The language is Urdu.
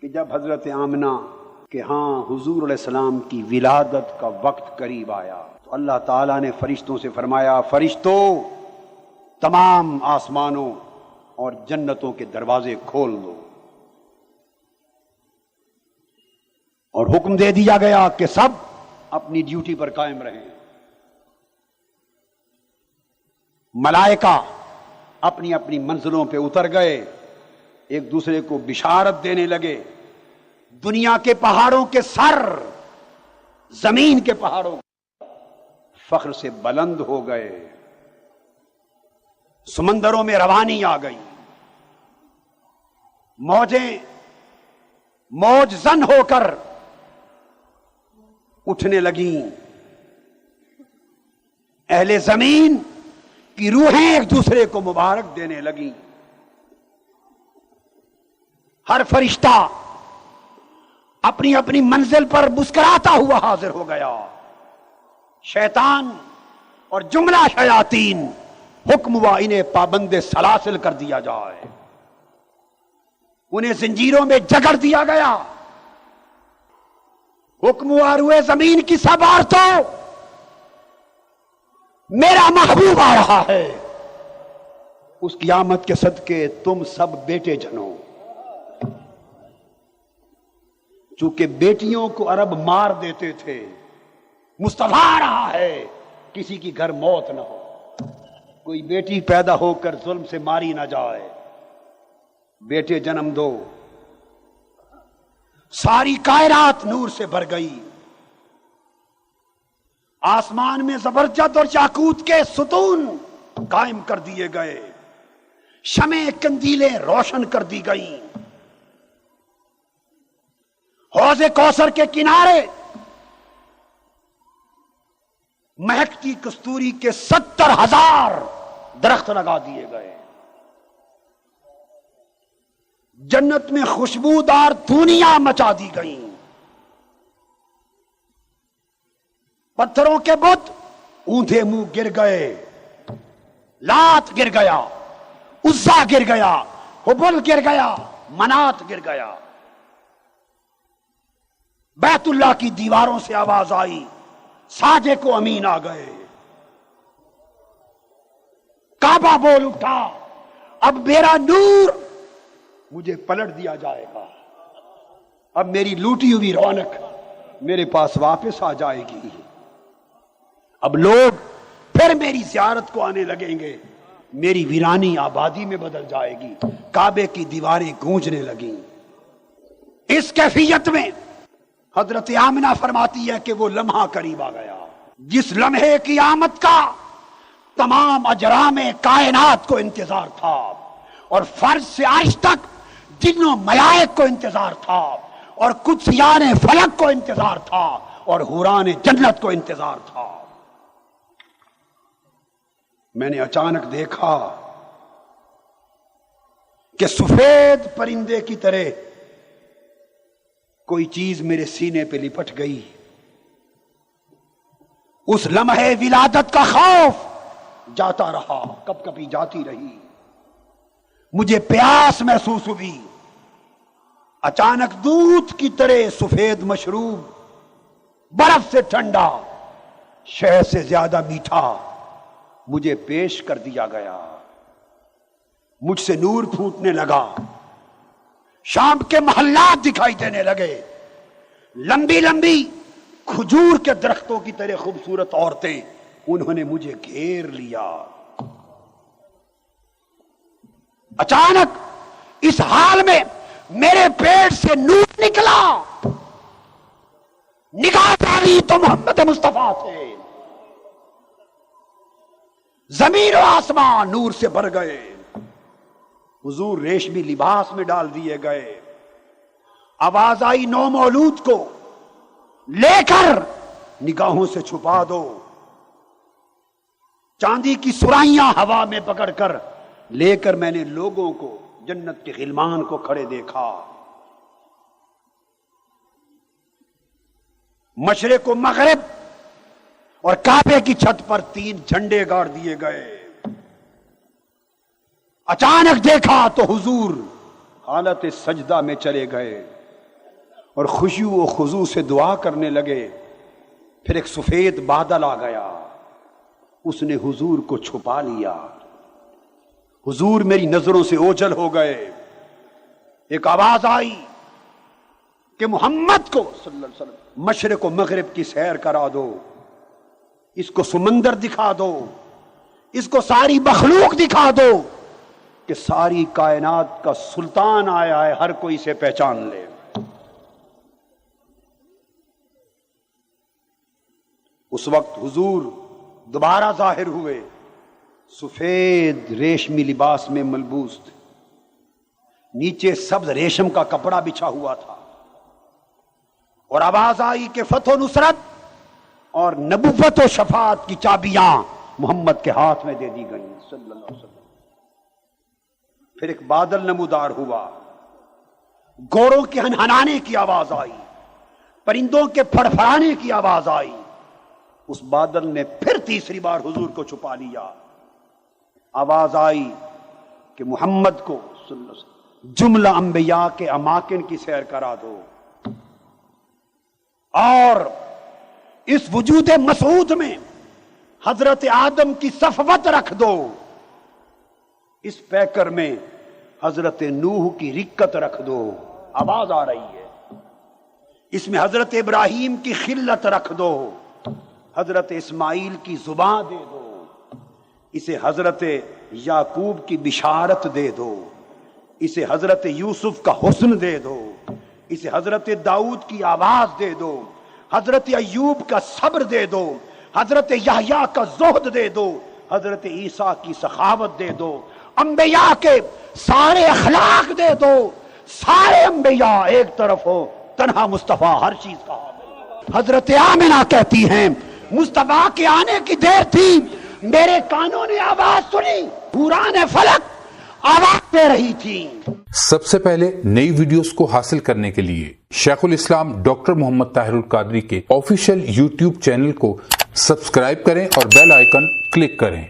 کہ جب حضرت آمنہ کہ ہاں حضور علیہ السلام کی ولادت کا وقت قریب آیا تو اللہ تعالیٰ نے فرشتوں سے فرمایا، فرشتوں تمام آسمانوں اور جنتوں کے دروازے کھول دو، اور حکم دے دیا گیا کہ سب اپنی ڈیوٹی پر قائم رہیں۔ ملائکہ اپنی اپنی منزلوں پہ اتر گئے، ایک دوسرے کو بشارت دینے لگے۔ دنیا کے پہاڑوں کے سر زمین کے پہاڑوں فخر سے بلند ہو گئے، سمندروں میں روانی آ گئی، موجیں موج زن ہو کر اٹھنے لگیں، اہل زمین کی روحیں ایک دوسرے کو مبارک دینے لگیں، ہر فرشتہ اپنی اپنی منزل پر مسکراتا ہوا حاضر ہو گیا۔ شیطان اور جملہ شیاطین حکم ہوا انہیں پابند سلاسل کر دیا جائے، انہیں زنجیروں میں جکڑ دیا گیا۔ حکم ہوا روئے زمین کی سب عورتوں، میرا محبوب آ رہا ہے، اس کی آمد کے صدقے تم سب بیٹے جنو۔ چونکہ بیٹیوں کو عرب مار دیتے تھے، مصطفیٰ آ رہا ہے، کسی کی گھر موت نہ ہو، کوئی بیٹی پیدا ہو کر ظلم سے ماری نہ جائے، بیٹے جنم دو۔ ساری کائنات نور سے بھر گئی، آسمان میں زبرجد اور یاقوت کے ستون قائم کر دیے گئے، شمع قندیلیں روشن کر دی گئیں، حوض کوثر کے کنارے مہکتی کستوری کے 70,000 درخت لگا دیے گئے، جنت میں خوشبودار دھونیاں مچا دی گئیں، پتھروں کے بت اوندھے منہ گر گئے، لات گر گیا، عزا گر گیا، حبل گر گیا، منات گر گیا۔ بیت اللہ کی دیواروں سے آواز آئی، ساجے کو امین آ گئے، کعبہ بول اٹھا، اب میرا نور مجھے پلٹ دیا جائے گا، اب میری لوٹی ہوئی رونق میرے پاس واپس آ جائے گی، اب لوگ پھر میری زیارت کو آنے لگیں گے، میری ویرانی آبادی میں بدل جائے گی۔ کعبے کی دیواریں گونجنے لگیں۔ اس کیفیت میں حضرت آمنہ فرماتی ہے کہ وہ لمحہ قریب آ گیا جس لمحے کی آمد کا تمام اجرام کائنات کو انتظار تھا، اور فرض سے عرش تک جنوں ملائک کو انتظار تھا، اور قدسیان فلک کو انتظار تھا، اور حوران جنت کو انتظار تھا۔ میں نے اچانک دیکھا کہ سفید پرندے کی طرح کوئی چیز میرے سینے پہ لپٹ گئی۔ اس لمحے ولادت کا خوف جاتا رہا، کب کبھی جاتی رہی، مجھے پیاس محسوس ہوئی، اچانک دودھ کی طرح سفید مشروب، برف سے ٹھنڈا، شہد سے زیادہ میٹھا مجھے پیش کر دیا گیا، مجھ سے نور پھوٹنے لگا، شام کے محلات دکھائی دینے لگے، لمبی لمبی کھجور کے درختوں کی طرح خوبصورت عورتیں، انہوں نے مجھے گھیر لیا۔ اچانک اس حال میں میرے پیٹ سے نور نکلا، نگاہ ڈالی تو محمد مصطفیٰ تھے، زمین و آسمان نور سے بھر گئے، حضور ریشمی لباس میں ڈال دیے گئے، آواز آئی نو مولود کو لے کر نگاہوں سے چھپا دو، چاندی کی سرائیاں ہوا میں پکڑ کر لے کر میں نے لوگوں کو، جنت کے غلمان کو کھڑے دیکھا، مشرق و مغرب اور کعبے کی چھت پر 3 جھنڈے گاڑ دیے گئے۔ اچانک دیکھا تو حضور حالت سجدہ میں چلے گئے، اور خشوع و خضوع سے دعا کرنے لگے. پھر ایک سفید بادل آ گیا، اس نے حضور کو چھپا لیا. حضور میری نظروں سے اوجھل ہو گئے. ایک آواز آئی کہ محمد کو صلی اللہ علیہ وسلم مشرق و مغرب کی سیر کرا دو، اس کو سمندر دکھا دو، اس کو ساری مخلوق دکھا دو کہ ساری کائنات کا سلطان آیا ہے، ہر کوئی اسے پہچان لے. اس وقت حضور دوبارہ ظاہر ہوئے، سفید ریشمی لباس میں ملبوس تھے، نیچے سبز ریشم کا کپڑا بچھا ہوا تھا، اور آواز آئی کہ فتح و نصرت اور نبوت و شفاعت کی چابیاں محمد کے ہاتھ میں دے دی گئیں صلی اللہ علیہ وسلم. پھر ایک بادل نمودار ہوا، گھوڑوں کے ہنہنانے کی آواز آئی، پرندوں کے پھڑپھڑانے کی آواز آئی. اس بادل نے پھر تیسری بار حضور کو چھپا لیا. آواز آئی کہ محمد کو صلی اللہ علیہ وسلم جملہ انبیاء کے اماکن کی سیر کرا دو، اور اس وجود مسعود میں حضرت آدم کی صفوت رکھ دو، اس پیکر میں حضرت نوح کی رکت رکھ دو. آواز آ رہی ہے. اس میں حضرت ابراہیم کی خلت رکھ دو، حضرت اسماعیل کی زبان دے دو، اسے حضرت یعقوب کی بشارت دے دو، اسے حضرت یوسف کا حسن دے دو، اسے حضرت داؤد کی آواز دے دو، حضرت ایوب کا صبر دے دو، حضرت یحییٰ کا زہد دے دو، حضرت عیسیٰ کی سخاوت دے دو، انبیاء کے سارے اخلاق دے دو. سارے انبیاء ایک طرف ہو، تنہا مصطفیٰ ہر چیز کا حامل. حضرت آمنہ کہتی ہیں مصطفیٰ کے آنے کی دیر تھی، میرے کانوں نے آواز سنی، حوران فلک آواز دے رہی تھی. سب سے پہلے نئی ویڈیوز کو حاصل کرنے کے لیے شیخ الاسلام ڈاکٹر محمد طاہر القادری کے آفیشیل یوٹیوب چینل کو سبسکرائب کریں اور بیل آئیکن کلک کریں.